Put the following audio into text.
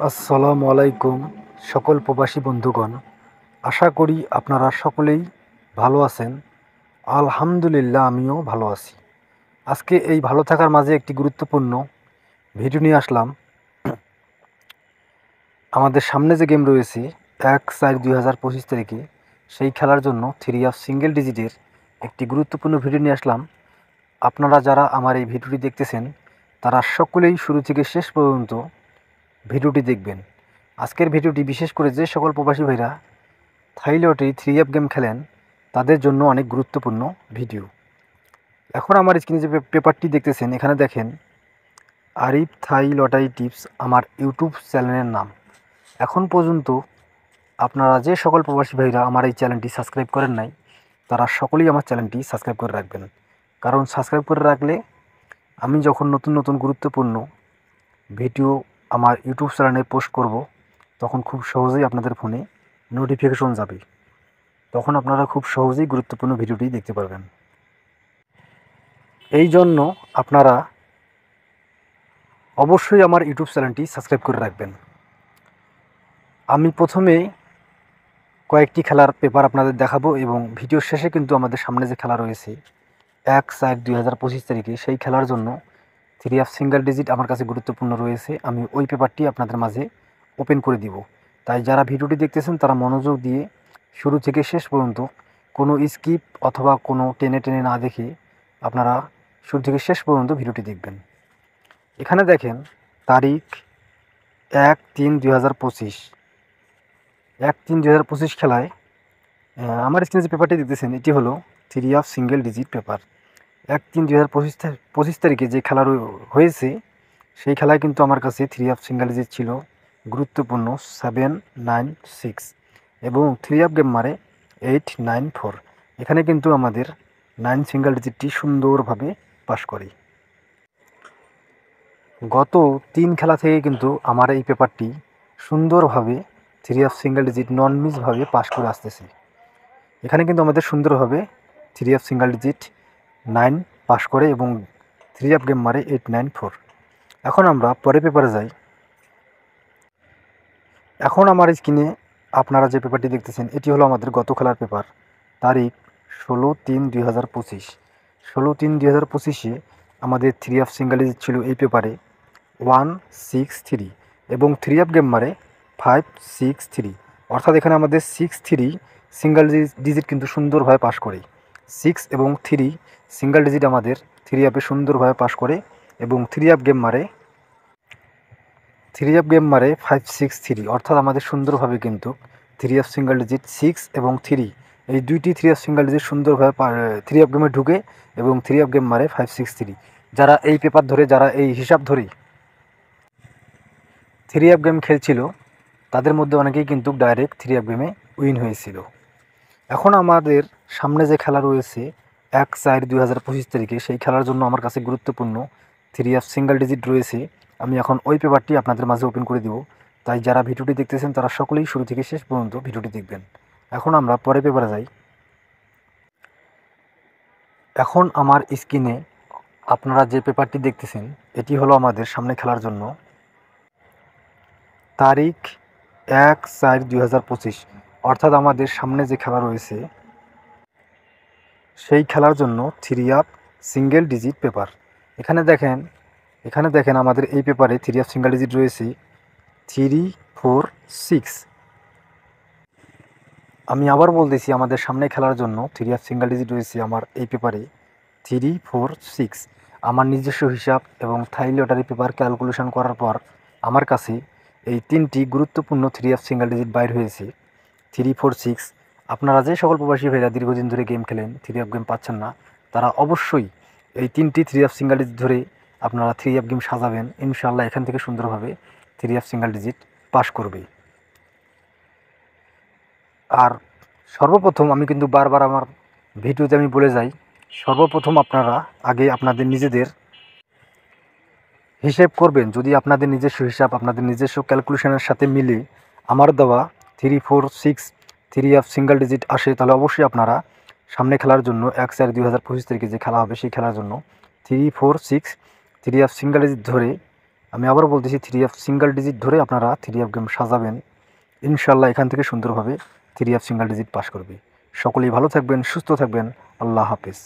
আসসালামু আলাইকুম সকল প্রবাসী বন্ধুগণ। আশা করি আপনারা সকলেই ভালো আছেন। আলহামদুলিল্লাহ আমিও ভালো আছি। আজকে এই ভালো থাকার মাঝে একটি গুরুত্বপূর্ণ ভিডিও নিয়ে আসলাম। আমাদের সামনে যে গেম রয়েছে 1/4/2025 তারিখে, সেই খেলার জন্য 3 সিঙ্গেল ডিজিটের একটি গুরুত্বপূর্ণ ভিডিও নিয়ে আসলাম। আপনারা যারা আমার এই ভিডিওটি দেখতেছেন তারা সকলেই শুরু থেকে শেষ পর্যন্ত ভিডিওটি দেখবেন। আজকের ভিডিওটি বিশেষ করে যে সকল প্রবাসী ভাইরা থাই লটারি 3 গেম খেলেন তাদের জন্য অনেক গুরুত্বপূর্ণ ভিডিও। এখন আমার স্ক্রিনে যে পেপারটি দেখতেছেন, এখানে দেখেন আরিফ থাই লটারি টিপস আমার ইউটিউব চ্যানেলের নাম। এখন পর্যন্ত আপনারা যে সকল প্রবাসী ভাইরা আমার এই চ্যানেলটি সাবস্ক্রাইব করেন নাই তারা সকলেই আমার চ্যানেলটি সাবস্ক্রাইব করে রাখবেন, কারণ সাবস্ক্রাইব করে রাখলে আমি যখন নতুন নতুন গুরুত্বপূর্ণ ভিডিও আমার ইউটিউব চ্যানেলে পোস্ট করব তখন খুব সহজেই আপনাদের ফোনে নোটিফিকেশন যাবে, তখন আপনারা খুব সহজেই গুরুত্বপূর্ণ ভিডিওটি দেখতে পারবেন। এই জন্য আপনারা অবশ্যই আমার ইউটিউব চ্যানেলটি সাবস্ক্রাইব করে রাখবেন। আমি প্রথমে কয়েকটি খেলার পেপার আপনাদের দেখাবো এবং ভিডিওর শেষে কিন্তু আমাদের সামনে যে খেলা রয়েছে 1/4/2025 তারিখে, সেই খেলার জন্য 3 সিঙ্গেল ডিজিট আমার কাছে গুরুত্বপূর্ণ রয়েছে। আমি ওই পেপারটি আপনাদের মাঝে ওপেন করে দিব। তাই যারা ভিডিওটি দেখতেছেন তারা মনোযোগ দিয়ে শুরু থেকে শেষ পর্যন্ত কোনো স্কিপ অথবা কোনো টেনে টেনে না দেখে আপনারা শুরু থেকে শেষ পর্যন্ত ভিডিওটি দেখবেন। এখানে দেখেন তারিখ 1/3/2025, 1/3/2025 খেলায় আমার স্ক্রিনে যে পেপারটি দেখতেছেন এটি হলো 3 সিঙ্গেল ডিজিট পেপার। 1/3/2025 তারিখে যে খেলা হয়েছে সেই খেলায় কিন্তু আমার কাছে 3 সিঙ্গেল ডিজিট ছিল গুরুত্বপূর্ণ 796 এবং 3 গেম মারে 894। এখানে কিন্তু আমাদের 9 সিঙ্গেল ডিজিটটি সুন্দরভাবে পাস করে। গত 3 খেলা থেকে কিন্তু আমার এই পেপারটি সুন্দরভাবে 3 সিঙ্গেল ডিজিট নন মিসভাবে পাস করে আসতেছে। এখানে কিন্তু আমাদের সুন্দরভাবে 3 সিঙ্গেল ডিজিট 9 পাস করে এবং 3 গেম মারে 894। এখন আমরা পরের পেপারে যাই। এখন আমার স্ক্রিনে আপনারা যে পেপারটি দেখতেছেন এটি হলো আমাদের গত খেলার পেপার। তারিখ 16/3/2025, 16/3/2025-এ আমাদের 3 সিঙ্গেল ডিজিট ছিল এই পেপারে 163 এবং 3 গেম মারে 563। অর্থাৎ এখানে আমাদের 63 সিঙ্গেল ডিজিট কিন্তু সুন্দরভাবে পাস করে। 6 এবং 3 সিঙ্গেল ডিজিট আমাদের 3 সুন্দরভাবে পাস করে এবং 3 গেম মারে 563। অর্থাৎ আমাদের সুন্দরভাবে কিন্তু 3 সিঙ্গেল ডিজিট 6 এবং 3 এই দুইটি 3 সিঙ্গেল ডিজিট সুন্দরভাবে 3 গেমে ঢুকে এবং 3 গেম মারে 563। যারা এই পেপার ধরে, যারা এই হিসাব ধরে 3 গেম খেলছিল তাদের মধ্যে অনেকেই কিন্তু ডাইরেক্ট 3 গেমে উইন হয়েছিল। এখন আমাদের সামনে যে খেলা রয়েছে 1/4/2025 তারিখে, সেই খেলার জন্য আমার কাছে গুরুত্বপূর্ণ 3 সিঙ্গেল ডিজিট রয়েছে। আমি এখন ওই পেপারটি আপনাদের মাঝে ওপেন করে দিব। তাই যারা ভিডিওটি দেখতেছেন তারা সকলেই শুরু থেকে শেষ পর্যন্ত ভিডিওটি দেখবেন। এখন আমরা পরের পেপারে যাই। এখন আমার স্ক্রিনে আপনারা যে পেপারটি দেখতেছেন এটি হলো আমাদের সামনে খেলার জন্য তারিখ 1/4/2025, অর্থাৎ আমাদের সামনে যে খেলা রয়েছে সেই খেলার জন্য 3 সিঙ্গেল ডিজিট পেপার। এখানে দেখেন আমাদের এই পেপারে 3 সিঙ্গেল ডিজিট রয়েছে 346। আমি আবার বলতেছি, আমাদের সামনে খেলার জন্য 3 সিঙ্গেল ডিজিট রয়েছে আমার এই পেপারে 346। আমার নিজস্ব হিসাব এবং থাই লটারি পেপার ক্যালকুলেশন করার পর আমার কাছে এই 3টি গুরুত্বপূর্ণ 3 সিঙ্গেল ডিজিট বাইর হয়েছে 346। আপনারা যে সকল প্রবাসী ভাইরা দীর্ঘদিন ধরে গেম খেলেন 3 গেম পাচ্ছেন না, তারা অবশ্যই এই 3টি 3 সিঙ্গেল ডিজিট ধরে আপনারা 3 গেম সাজাবেন। ইনশাআল্লাহ এখান থেকে সুন্দরভাবে 3 সিঙ্গেল ডিজিট পাস করবে। আর সর্বপ্রথম আমি কিন্তু বারবার আমার ভিডিওতে আমি বলে যাই, সর্বপ্রথম আপনারা আগে আপনাদের নিজেদের হিসেব করবেন। যদি আপনাদের নিজস্ব হিসাব, আপনাদের নিজস্ব ক্যালকুলেশনের সাথে মিলে আমার দেওয়া 346 সিঙ্গেল ডিজিট আসে, তাহলে অবশ্যই আপনারা সামনে খেলার জন্য 1/4/2025 তারিখে যে খেলা হবে সেই খেলার জন্য 346 সিঙ্গেল ডিজিট ধরে আমি আবারও বলতেছি 3F সিঙ্গেল ডিজিট ধরে আপনারা 3F গেম সাজাবেন, ইনশাল্লাহ এখান থেকে সুন্দরভাবে 3F সিঙ্গেল ডিজিট পাস করবে। সকলেই ভালো থাকবেন, সুস্থ থাকবেন। আল্লাহ হাফেজ।